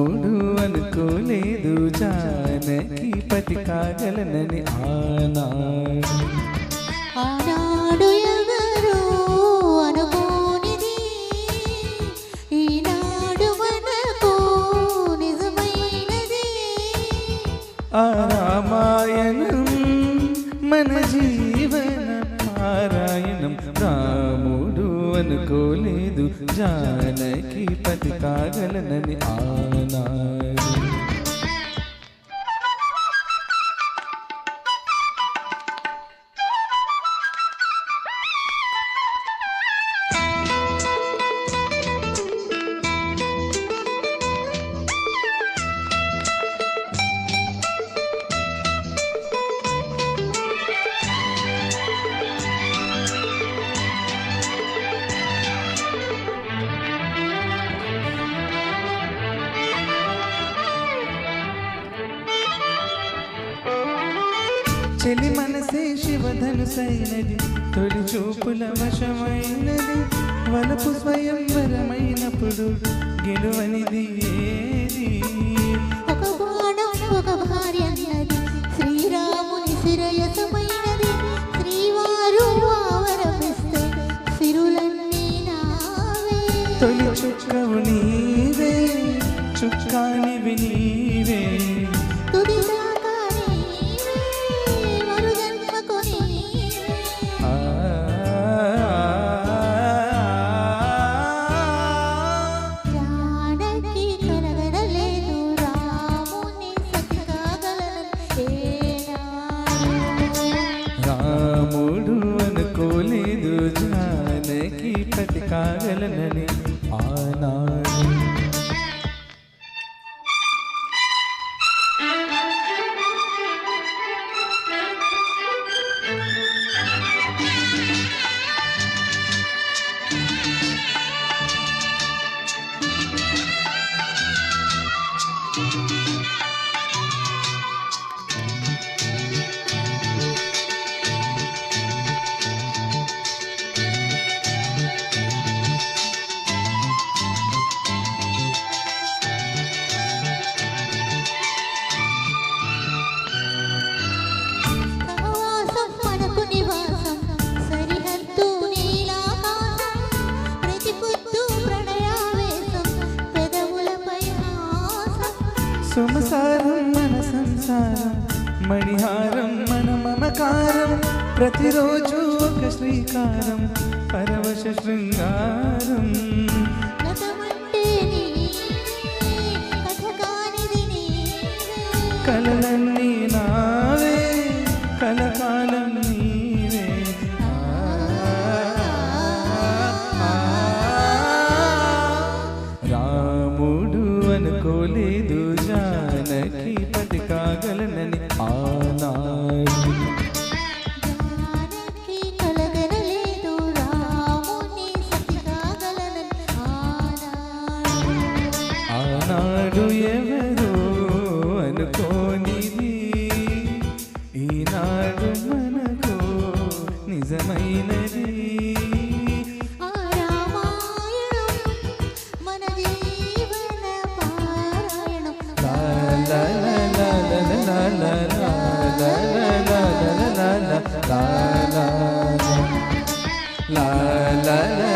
రాముడు అనుకోలేదు జానకి పతి కాగలనని ఆనాడు ఎవరు అనుకోనిది ఈనాడు మనకు నిజమైనది. ఆ రామాయణం మన జీవన పారాయణం. రాముడు అనుకోలేదు జానకి పతి కాగలనని ఆనాడు. చెలి మనసే శివధనుసైనది, తొలి చూపుల వశమైనది. వలపు స్వయంవరమైనప్పుడు గెలువనిది ఏది? ఒక బాణం ఒక భార్య అన్నది, శ్రీరాముని శిరయసమైనది. శ్రీవారు ఆవరమిస్తే సిరులన్నీ నావే. తొలి చుక్కవు నీవే, చుక్కానివి నీవే. తుది రాముడు అనుకోలేదు జానకి పతి కాగలనని ఆనాడు. సుమసారం మన సంసారం, మణిహారం మన మమకారం. ప్రతిరోజు ఒక శ్రీకారం, పరవశ శృంగారం. కలలన్నీ నావే, కలకాలం నీవే. రాముడు అనుకోలేదు జానకి పతి కాగలనని ఆనాడు. ఆనాడు ఎవరో అనుకోనిది ఈనాడు మనకు నిజమైనది. La la la